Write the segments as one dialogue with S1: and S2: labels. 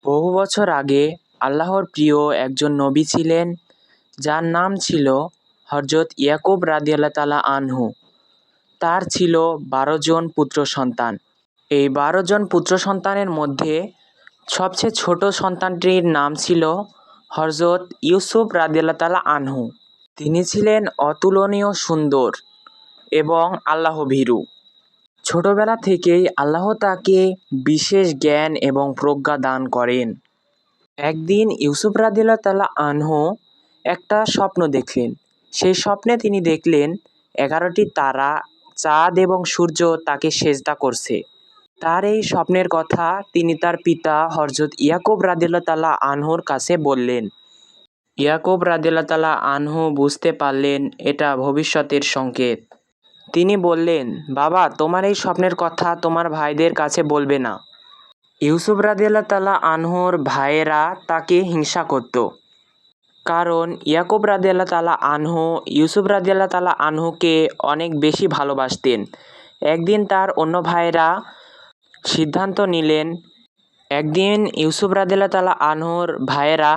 S1: বহু বছর আগে আল্লাহর প্রিয় একজন নবী ছিলেন, যার নাম ছিল হযরত ইয়াকুব রাদিয়াল্লাহু তাআলা আনহু। তার ছিল ১২ জন পুত্র সন্তান। এই ১২ জন পুত্র সন্তানের মধ্যে সবচেয়ে ছোট সন্তানটির নাম ছিল হযরত ইউসুফ রাদিয়াল্লাহু তাআলা আনহু। তিনি ছিলেন অতুলনীয় সুন্দর এবং আল্লাহভীরু। ছোটবেলা থেকেই আল্লাহ তাকে বিশেষ জ্ঞান এবং প্রজ্ঞা দান করেন। একদিন ইউসুফ রাদিয়াল্লাহু তাআলা আনহু একটা স্বপ্ন দেখলেন। সেই স্বপ্নে তিনি দেখলেন ১১টি তারা, চাঁদ এবং সূর্য তাকে সেজদা করছে। তার এই স্বপ্নের কথা তিনি তার পিতা হযরত ইয়াকুব রাদিয়াল্লাহু তাআলা আনহুর কাছে বললেন। ইয়াকুব রাদিয়াল্লাহু তাআলা আনহু বুঝতে পারলেন এটা ভবিষ্যতের সংকেত। তিনি বললেন, বাবা, তোমার এই স্বপ্নের কথা তোমার ভাইদের কাছে বলবে না। ইউসুফ রাদিয়াল্লাহু তাআলা আনহুর ভাইয়েরা তাকে হিংসা করত, কারণ ইয়াকুব রাদিয়াল্লাহু তাআলা আনহু ইউসুফ রাদিয়াল্লাহু তাআলা আনহুকে অনেক বেশি ভালোবাসতেন। একদিন তার অন্য ভাইয়েরা সিদ্ধান্ত নিলেন, একদিন ইউসুফ রাদিয়াল্লাহু তাআলা আনহুর ভাইয়েরা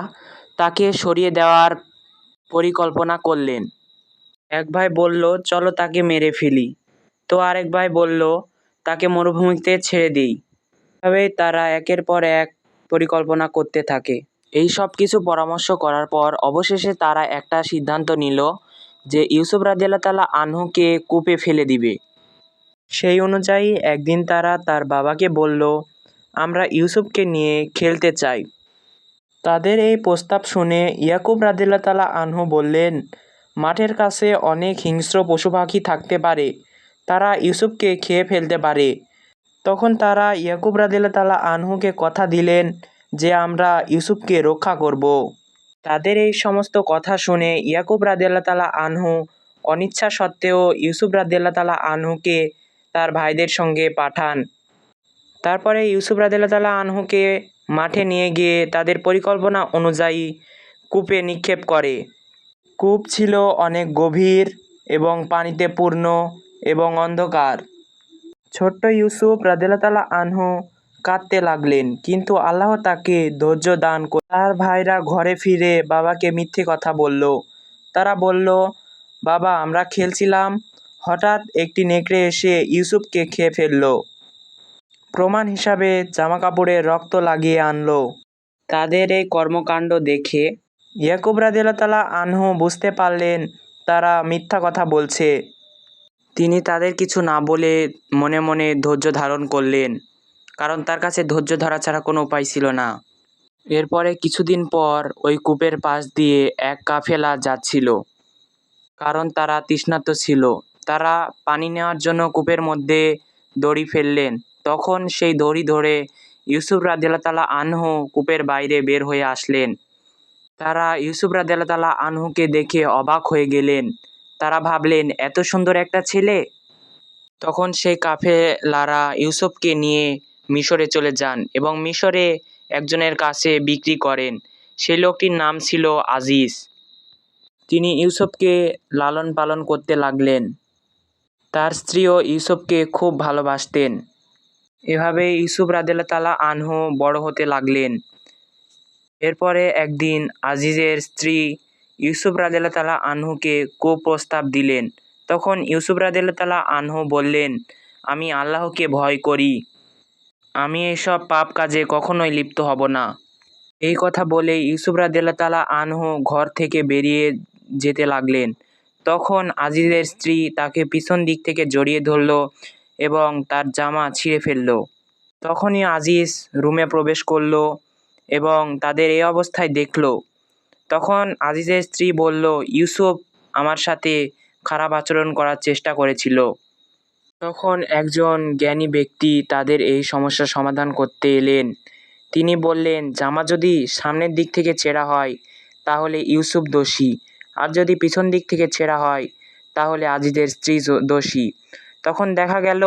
S1: তাকে সরিয়ে দেওয়ার পরিকল্পনা করলেন। এক ভাই বলল, চলো তাকে মেরে ফেলি। তো আরেক ভাই বলল, তাকে মরুভূমিতে ছেড়ে দিই। এভাবেই তারা একের পর এক পরিকল্পনা করতে থাকে। এই সব কিছু পরামর্শ করার পর অবশেষে তারা একটা সিদ্ধান্ত নিল যে ইউসুফ রাদিয়াল্লাহু তাআলা আনহুকে কূপে ফেলে দিবে। সেই অনুযায়ী একদিন তারা তার বাবাকে বলল, আমরা ইউসুফকে নিয়ে খেলতে চাই। তাদের এই প্রস্তাব শুনে ইয়াকুব রাদিয়াল্লাহু তাআলা আনহু বললেন, মাঠের কাছে অনেক হিংস্র পশু পাখি থাকতে পারে, তারা ইউসুফকে খেয়ে ফেলতে পারে। তখন তারা ইয়াকুব রাদিয়াল্লাহু তাআলা আনহুকে কথা দিলেন যে আমরা ইউসুফকে রক্ষা করব। তাদের এই সমস্ত কথা শুনে ইয়াকুব রাদিয়াল্লাহু তাআলা আনহু অনিচ্ছা সত্ত্বেও ইউসুফ রাদিয়াল্লাহু তাআলা আনহুকে তার ভাইদের সঙ্গে পাঠান। তারপরে ইউসুফ রাদিয়াল্লাহু তাআলা আনহুকে মাঠে নিয়ে গিয়ে তাদের পরিকল্পনা অনুযায়ী কূপে নিক্ষেপ করে। কূপ ছিল অনেক গভীর এবং পানিতে পূর্ণ এবং অন্ধকার। ছোট্ট ইউসুফ রাদিয়াল্লাহু তাআলা আনহু কাঁদতে লাগলেন, কিন্তু আল্লাহ তাকে ধৈর্য দান করলেন। তার ভাইরা ঘরে ফিরে বাবাকে মিথ্যে কথা বলল। তারা বলল, বাবা, আমরা খেলছিলাম, হঠাৎ একটি নেকড়ে এসে ইউসুফকে খেয়ে ফেলল। প্রমাণ হিসাবে জামাকাপড়ে রক্ত লাগিয়ে আনলো। তাদের এই কর্মকাণ্ড দেখে ইয়াকুব রাদিয়াল্লাহু তাআলা আনহু বুঝতে পারলেন তারা মিথ্যা কথা বলছে। তিনি তাদের কিছু না বলে মনে মনে ধৈর্য ধারণ করলেন, কারণ তার কাছে ধৈর্য ধরা ছাড়া কোনো উপায় ছিল না। এরপরে কিছুদিন পর ওই কূপের পাশ দিয়ে এক কাফেলা যাচ্ছিল, কারণ তারা তৃষ্ণার্ত ছিল। তারা পানি নেওয়ার জন্য কূপের মধ্যে দড়ি ফেললেন। তখন সেই দড়ি ধরে ইউসুফ রাদিয়াল্লাহু তাআলা আনহু কূপের বাইরে বের হয়ে আসলেন। তারা ইউসুফ রাদিয়াল্লাহু তাআলা আনহুকে দেখে অবাক হয়ে গেলেন। তারা ভাবলেন, এত সুন্দর একটা ছেলে। তখন সেই কাফেলারা ইউসুফকে নিয়ে মিশরে চলে যান এবং মিশরে একজনের কাছে বিক্রি করেন। সেই লোকটির নাম ছিল আজিজ। তিনি ইউসুফকে লালন পালন করতে লাগলেন। তার স্ত্রীও ইউসুফকে খুব ভালোবাসতেন। এভাবে ইউসুফ রাদিয়াল্লাহু তাআলা আনহু বড় হতে লাগলেন। এরপরে একদিন আজিজের স্ত্রী ইউসুফ রাদিয়াল্লাহু তাআলা আনহুকে কুপ্রস্তাব দিলেন। তখন ইউসুফ রাদিয়াল্লাহু তাআলা আনহু বললেন, আমি আল্লাহকে ভয় করি, আমি এসব পাপ কাজে কখনোই লিপ্ত হব না। এই কথা বলে ইউসুফ রাদিয়াল্লাহু তাআলা আনহু ঘর থেকে বেরিয়ে যেতে লাগলেন। তখন আজিজের স্ত্রী তাকে পিছন দিক থেকে জড়িয়ে ধরল এবং তার জামা ছিঁড়ে ফেলল। তখনই আজিজ রুমে প্রবেশ করল এবং তাদের এই অবস্থায় দেখল। তখন আজিজের স্ত্রী বলল, ইউসুফ আমার সাথে খারাপ আচরণ করার চেষ্টা করেছিল। তখন একজন জ্ঞানী ব্যক্তি তাদের এই সমস্যার সমাধান করতে এলেন। তিনি বললেন, জামা যদি সামনের দিক থেকে ছেঁড়া হয় তাহলে ইউসুফ দোষী, আর যদি পিছন দিক থেকে ছেঁড়া হয় তাহলে আজিজের স্ত্রী দোষী। তখন দেখা গেল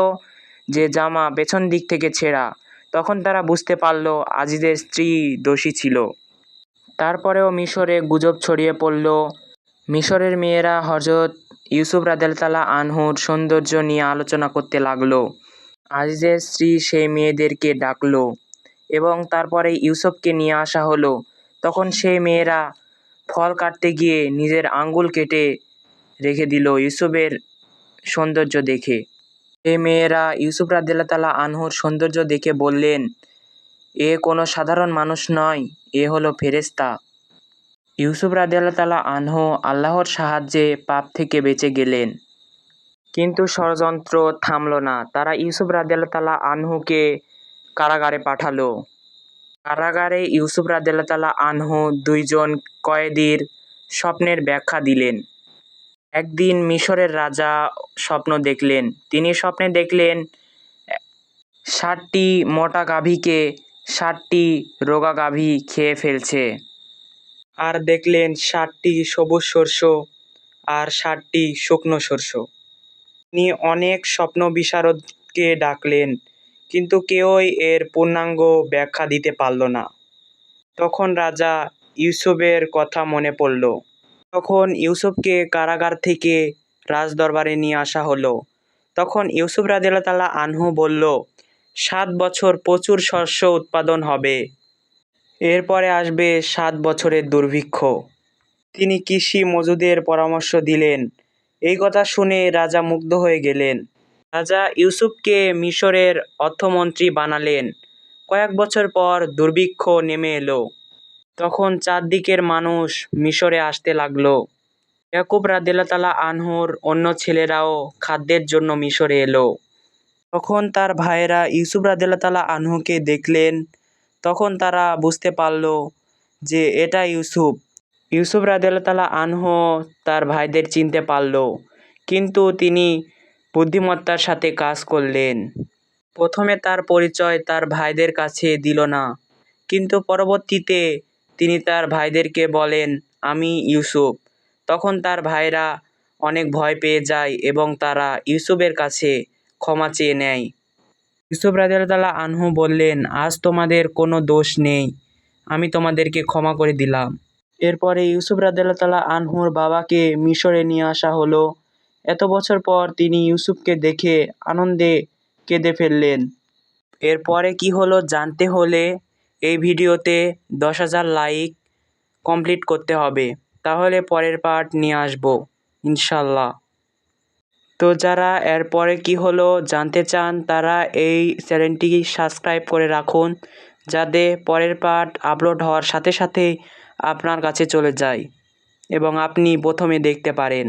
S1: যে জামা পেছন দিক থেকে ছেঁড়া। তখন তারা বুঝতে পারল আজিজের স্ত্রী দোষী ছিল। তারপরেও মিশরে গুজব ছড়িয়ে পড়ল। মিশরের মেয়েরা হযরত ইউসুফ রাদিয়াল্লাহু তাআলা আনহুর সৌন্দর্য নিয়ে আলোচনা করতে লাগলো। আজিজের স্ত্রী সেই মেয়েদেরকে ডাকলো এবং তারপরে ইউসুফকে নিয়ে আসা হলো। তখন সেই মেয়েরা ফল কাটতে গিয়ে নিজের আঙ্গুল কেটে রেখে দিল ইউসুফের সৌন্দর্য দেখে। এই মেয়েরা ইউসুফ রাদিয়াল্লাহু তাআলা আনহুর সৌন্দর্য দেখে বললেন, এ কোনো সাধারণ মানুষ নয়, এ হলো ফেরেশতা। ইউসুফ রাদিয়াল্লাহু তাআলা আনহু আল্লাহর সাহায্যে পাপ থেকে বেঁচে গেলেন। কিন্তু ষড়যন্ত্র থামল না। তারা ইউসুফ রাদিয়াল্লাহু তাআলা আনহুকে কারাগারে পাঠালো। কারাগারে ইউসুফ রাদিয়াল্লাহু তাআলা আনহু দুইজন কয়েদির স্বপ্নের ব্যাখ্যা দিলেন। একদিন মিশরের রাজা স্বপ্ন দেখলেন। তিনি স্বপ্নে দেখলেন ৬০টি মোটা গাভীকে ৬০টি রোগা গাভী খেয়ে ফেলছে। আর দেখলেন ৬০টি সবুজ শস্য আর ৬০টি শুকনো শস্য। তিনি অনেক স্বপ্ন বিশারদকে ডাকলেন, কিন্তু কেউই এর পূর্ণাঙ্গ ব্যাখ্যা দিতে পারল না। তখন রাজা ইউসুফের কথা মনে পড়ল। তখন ইউসুফকে কারাগার থেকে রাজদরবারে নিয়ে আসা হলো। তখন ইউসুফ রাদিয়াল্লাহু তাআলা আনহু বলল, ৭ বছর প্রচুর শস্য উৎপাদন হবে, এরপরে আসবে ৭ বছরের দুর্ভিক্ষ। তিনি কৃষি মজুদের পরামর্শ দিলেন। এই কথা শুনে রাজা মুগ্ধ হয়ে গেলেন। রাজা ইউসুফকে মিশরের অর্থমন্ত্রী বানালেন। কয়েক বছর পর দুর্ভিক্ষ নেমে এলো। তখন চারদিকের মানুষ মিশরে আসতে লাগলো। ইয়াকুব রাদিয়াল্লাহু তাআলা আনহুর অন্য ছেলেরাও খাদ্যের জন্য মিশরে এলো। তখন তার ভাইয়েরা ইউসুফ রাদিয়াল্লাহু তাআলা আনহুকে দেখলেন। তখন তারা বুঝতে পারল যে এটা ইউসুফ। ইউসুফ রাদিয়াল্লাহু তাআলা আনহু তার ভাইদের চিনতে পারল, কিন্তু তিনি বুদ্ধিমত্তার সাথে কাজ করলেন। প্রথমে তার পরিচয় তার ভাইদের কাছে দিল না, কিন্তু পরবর্তীতে তিনি তার ভাইদেরকে বলেন, আমি ইউসুফ। তখন তার ভাইরা অনেক ভয় পেয়ে যায় এবং তারা ইউসুফের কাছে ক্ষমা চেয়ে নেয়। ইউসুফ রাদিয়াল্লাহু তাআলা আনহু বললেন, আজ তোমাদের কোনো দোষ নেই, আমি তোমাদেরকে ক্ষমা করে দিলাম। এরপরে ইউসুফ রাদিয়াল্লাহু তাআলা আনহুর বাবাকে মিশরে নিয়ে আসা হলো। এত বছর পর তিনি ইউসুফকে দেখে আনন্দে কেঁদে ফেললেন। এরপরে কি হলো জানতে হলে এই ভিডিওতে 10,000 লাইক কমপ্লিট করতে হবে, তাহলে পরের পার্ট নিয়ে আসবো ইনশাল্লাহ। তো যারা এরপরে কি হলো জানতে চান তারা এই চ্যানেলটি সাবস্ক্রাইব করে রাখুন, যাতে পরের পার্ট আপলোড হওয়ার সাথে সাথেই আপনার কাছে চলে যায় এবং আপনি প্রথমে দেখতে পারেন।